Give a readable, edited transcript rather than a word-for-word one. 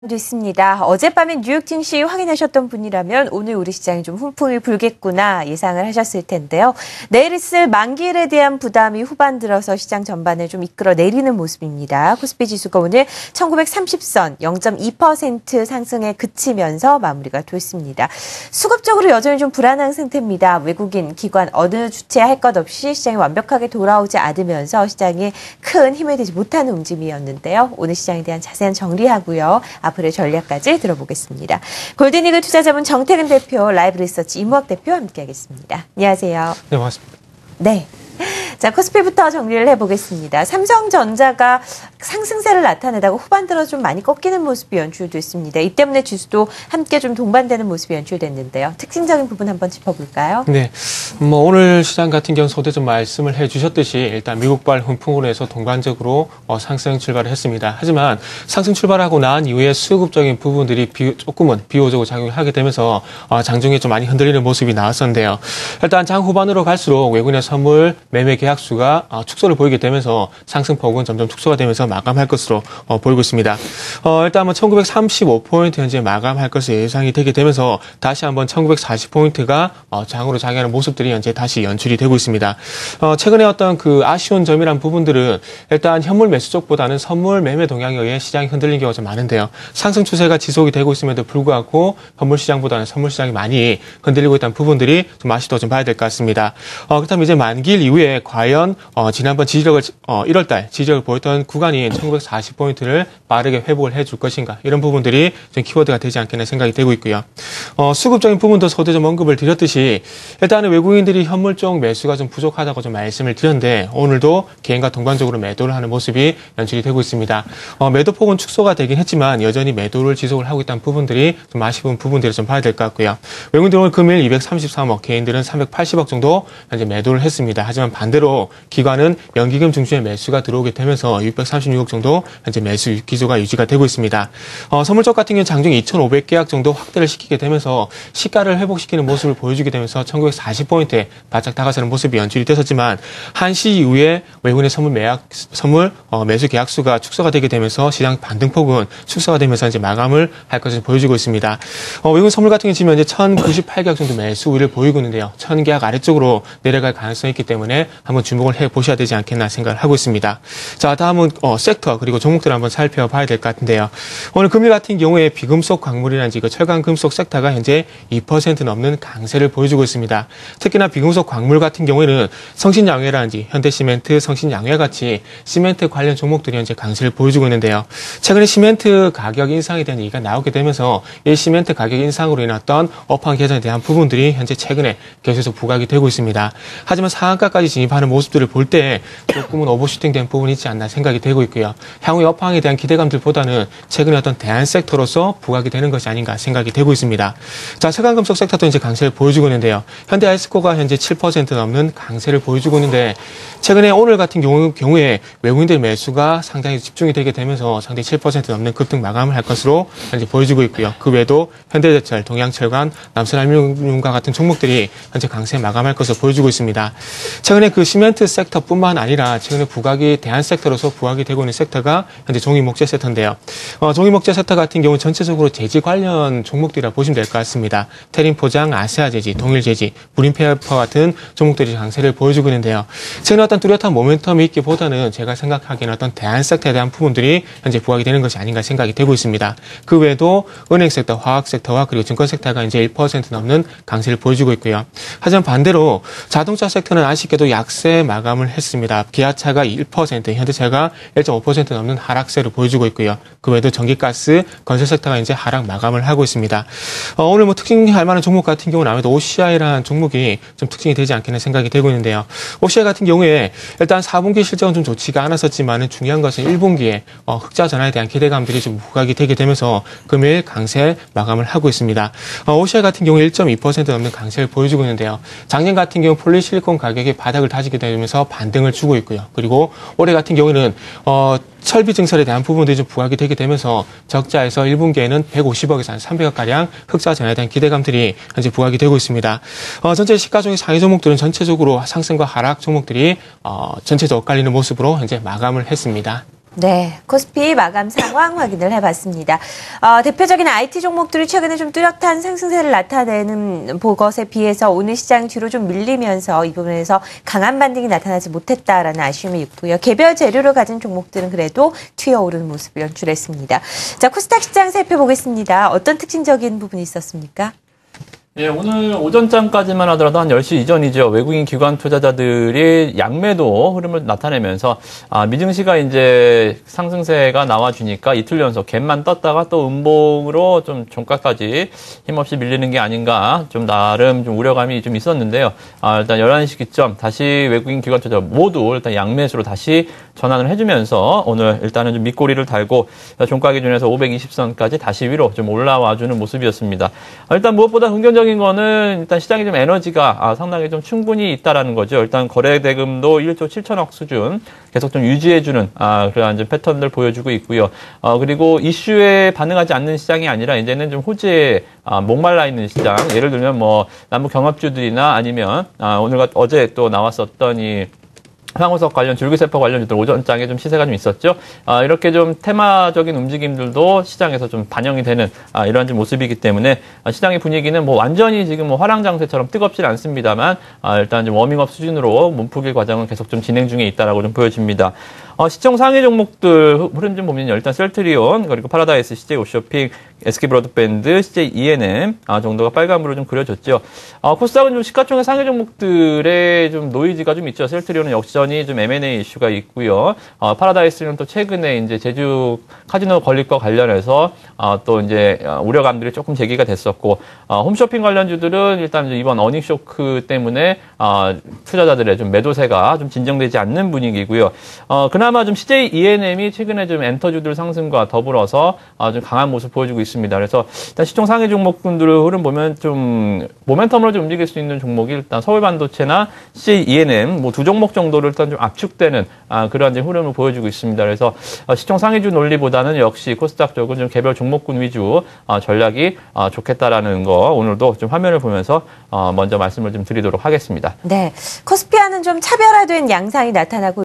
됐습니다. 어젯밤에 뉴욕 증시 확인하셨던 분이라면 오늘 우리 시장이 좀 훈풍이 불겠구나 예상을 하셨을 텐데요. 내일 있을 만기일에 대한 부담이 후반 들어서 시장 전반을 좀 이끌어 내리는 모습입니다. 코스피 지수가 오늘 1930선 0.2% 상승에 그치면서 마무리가 됐습니다. 수급적으로 여전히 좀 불안한 상태입니다. 외국인, 기관 어느 주체할 것 없이 시장이 완벽하게 돌아오지 않으면서 시장에 큰 힘을 대지 못하는 움직임이었는데요. 오늘 시장에 대한 자세한 정리하고요. 앞으로의 전략까지 들어보겠습니다. 골든이글 투자자문 정태근 대표, 라이브 리서치 임우학 대표와 함께하겠습니다. 안녕하세요. 네, 반갑습니다. 네. 자, 코스피부터 정리를 해보겠습니다. 삼성전자가 상승세를 나타내다가 후반 들어 좀 많이 꺾이는 모습이 연출됐습니다. 이 때문에 지수도 함께 좀 동반되는 모습이 연출됐는데요. 특징적인 부분 한번 짚어볼까요? 네, 오늘 시장 같은 경우 소대전 말씀을 해주셨듯이 일단 미국발 훈풍으로 해서 동반적으로 상승 출발을 했습니다. 하지만 상승 출발하고 난 이후에 수급적인 부분들이 조금은 비호적으로 작용을 하게 되면서 장중에 좀 많이 흔들리는 모습이 나왔었는데요. 일단 장 후반으로 갈수록 외국인의 선물 매매 계약수가 축소를 보이게 되면서 상승폭은 점점 축소가 되면서 마감할 것으로 보이고 있습니다. 일단 1935포인트 현재 마감할 것으로 예상이 되게 되면서 다시 한번 1940포인트가 장으로 작용하는 모습들이 현재 다시 연출이 되고 있습니다. 최근에 어떤 그 아쉬운 점이란 부분들은 일단 현물 매수 쪽보다는 선물 매매 동향에 의해 시장이 흔들린 경우가 좀 많은데요. 상승 추세가 지속이 되고 있음에도 불구하고 현물 시장보다는 선물 시장이 많이 흔들리고 있다는 부분들이 좀 아쉽다고 좀 봐야 될 것 같습니다. 그렇다면 이제 만기일 이후에 과연 지난번 지지력을 1월달 지지력을 보였던 구간인 1940포인트를 빠르게 회복을 해줄 것인가, 이런 부분들이 좀 키워드가 되지 않겠나 생각이 되고 있고요. 수급적인 부분도 서두 좀 언급을 드렸듯이 일단은 외국인들이 현물 쪽 매수가 좀 부족하다고 좀 말씀을 드렸는데 오늘도 개인과 동반적으로 매도를 하는 모습이 연출이 되고 있습니다. 매도폭은 축소가 되긴 했지만 여전히 매도를 지속을 하고 있다는 부분들이 좀 아쉬운 부분들을 좀 봐야 될 것 같고요. 외국인들 오늘 금일 233억, 개인들은 380억 정도 현재 매도를 했습니다. 하지만 반대로 기관은 연기금 중심의 매수가 들어오게 되면서 636억 정도 현재 매수 기조가 유지가 되고 있습니다. 선물 쪽 같은 경우는 장중 2,500계약 정도 확대를 시키게 되면서 시가를 회복시키는 모습을 보여주게 되면서 1940포인트에 바짝 다가서는 모습이 연출이 됐었지만 1시 이후에 외국인의 선물 매수 계약수가 축소가 되게 되면서 시장 반등폭은 축소가 되면서 이제 마감을 할 것을 보여주고 있습니다. 외국인 선물 같은 경우 지금 현재 1,098계약 정도 매수 우위를 보이고 있는데요. 1,000계약 아래쪽으로 내려갈 가능성이 있기 때문에 한번 주목을 해보셔야 되지 않겠나 생각을 하고 있습니다. 자, 다음은 섹터 그리고 종목들을 한번 살펴봐야 될 것 같은데요. 오늘 금일 같은 경우에 비금속 광물이라든지 철강 금속 섹터가 현재 2% 넘는 강세를 보여주고 있습니다. 특히나 비금속 광물 같은 경우에는 성신양회라든지 현대시멘트, 성신양회 같이 시멘트 관련 종목들이 현재 강세를 보여주고 있는데요. 최근에 시멘트 가격 인상에 대한 얘기가 나오게 되면서 이 시멘트 가격 인상으로 인했던 업황 개선에 대한 부분들이 현재 최근에 계속해서 부각이 되고 있습니다. 하지만 상한가까지 진입하는 모습들을 볼 때 조금은 오버슈팅된 부분이 있지 않나 생각이 되고 있고요. 향후 업황에 대한 기대감들보다는 최근에 어떤 대안 섹터로서 부각이 되는 것이 아닌가 생각이 되고 있습니다. 자, 철강금속 섹터도 이제 강세를 보여주고 있는데요. 현대 아이스코가 현재 7% 넘는 강세를 보여주고 있는데 최근에 오늘 같은 경우에 외국인들 매수가 상당히 집중이 되게 되면서 상당히 7% 넘는 급등 마감을 할 것으로 현재 보여주고 있고요. 그 외에도 현대제철, 동양철강, 남선알루미늄과 같은 종목들이 현재 강세 마감할 것으로 보여주고 있습니다. 최근에 그 시멘트 섹터뿐만 아니라 최근에 부각이 대안 섹터로서 부각이 되고 있는 섹터가 현재 종이목재 섹터인데요. 종이목재 섹터 같은 경우는 전체적으로 재지 관련 종목들이라 보시면 될 것 같습니다. 테린포장, 아세아재지, 동일재지, 무림페이퍼 같은 종목들이 강세를 보여주고 있는데요. 최근에 어떤 뚜렷한 모멘텀이 있기보다는 제가 생각하기에는 어떤 대안 섹터에 대한 부분들이 현재 부각이 되는 것이 아닌가 생각이 되고 있습니다. 그 외에도 은행 섹터, 화학 섹터와 그리고 증권 섹터가 이제 1% 넘는 강세를 보여주고 있고요. 하지만 반대로 자동차 섹터는 아쉽게도 약세 마감을 했습니다. 기아차가 1%, 현대차가 1.5% 넘는 하락세를 보여주고 있고요. 그 외에도 전기가스, 건설 섹터가 이제 하락 마감을 하고 있습니다. 오늘 특징할 만한 종목 같은 경우는 아무래도 OCI라는 종목이 좀 특징이 되지 않겠나 생각이 되고 있는데요. OCI 같은 경우에 일단 4분기 실적은 좀 좋지가 않았었지만 중요한 것은 1분기에 흑자 전환에 대한 기대감들이 좀 부각이 되게 되면서 금일 강세 마감을 하고 있습니다. OCI 같은 경우 1.2% 넘는 강세를 보여주고 있는데요. 작년 같은 경우 폴리실리콘 가격이 바닥을 다지게 되면서 반등을 주고 있고요. 그리고 올해 같은 경우에는 설비 증설에 대한 부분들이 좀 부각이 되게 되면서 적자에서 1분기에는 150억에서 한 300억가량 흑자 전환에 대한 기대감들이 현재 부각이 되고 있습니다. 전체 시가총액 상위 종목들은 전체적으로 상승과 하락 종목들이 전체적으로 엇갈리는 모습으로 현재 마감을 했습니다. 네, 코스피 마감 상황 확인을 해봤습니다. 대표적인 IT 종목들이 최근에 좀 뚜렷한 상승세를 나타내는 것에 비해서 오늘 시장 뒤로 좀 밀리면서 이 부분에서 강한 반등이 나타나지 못했다라는 아쉬움이 있고요. 개별 재료를 가진 종목들은 그래도 튀어오르는 모습을 연출했습니다. 자, 코스닥 시장 살펴보겠습니다. 어떤 특징적인 부분이 있었습니까? 예, 오늘 오전장까지만 하더라도 한 10시 이전이죠. 외국인 기관 투자자들이 양매도 흐름을 나타내면서 미증시가 이제 상승세가 나와주니까 이틀 연속 갭만 떴다가 또 음봉으로 좀 종가까지 힘없이 밀리는 게 아닌가 좀 나름 좀 우려감이 좀 있었는데요. 일단 11시 기점 다시 외국인 기관 투자자 모두 일단 양매수로 다시 전환을 해주면서 오늘 일단은 좀 밑꼬리를 달고 종가 기준에서 520선까지 다시 위로 좀 올라와주는 모습이었습니다. 일단 무엇보다 긍정적인 거는 일단 시장에 좀 에너지가 상당히 좀 충분히 있다라는 거죠. 일단 거래 대금도 1조 7천억 수준 계속 좀 유지해주는 그러한 좀 패턴들 보여주고 있고요. 그리고 이슈에 반응하지 않는 시장이 아니라 이제는 좀 호재에 목말라 있는 시장. 예를 들면 뭐 남북 경합주들이나 아니면 어제 또 나왔었던 이 상호석 관련 줄기세포 관련주들 오전장에 좀 시세가 좀 있었죠. 이렇게 좀 테마적인 움직임들도 시장에서 좀 반영이 되는 이러한 좀 모습이기 때문에 시장의 분위기는 뭐 완전히 지금 뭐 화랑장세처럼 뜨겁진 않습니다만 일단 좀 워밍업 수준으로 몸풀기 과정은 계속 좀 진행 중에 있다라고 좀 보여집니다. 시총 상위 종목들 흐름 좀 보면요. 일단 셀트리온, 그리고 파라다이스, CJ 옵쇼핑, SK 브로드밴드, CJ E&M 정도가 빨간불로 좀 그려졌죠. 코스닥은 좀 시가총액 상위 종목들의 좀 노이즈가 좀 있죠. 셀트리온은 역전이 좀 M&A 이슈가 있고요. 파라다이스는 또 최근에 이제 제주 카지노 건립과 관련해서 또 이제 우려감들이 조금 제기가 됐었고, 홈쇼핑 관련주들은 일단 이번 어닝 쇼크 때문에 투자자들의 좀 매도세가 좀 진정되지 않는 분위기고요. 그나마 좀 CJ E&M이 최근에 좀 엔터주들 상승과 더불어서 좀 강한 모습 보여주고 있습니다. 그래서 일단 시총 상위 종목군들의 흐름 보면 좀 모멘텀으로 좀 움직일 수 있는 종목이 일단 서울반도체나 CJ E&M 뭐 두 종목 정도를 일단 좀 압축되는 그러한 이제 흐름을 보여주고 있습니다. 그래서 시총 상위주 논리보다는 역시 코스닥 쪽은 좀 개별 종목군 위주 전략이 좋겠다라는 거 오늘도 좀 화면을 보면서 먼저 말씀을 좀 드리도록 하겠습니다. 네, 코스피와는 좀 차별화된 양상이 나타나고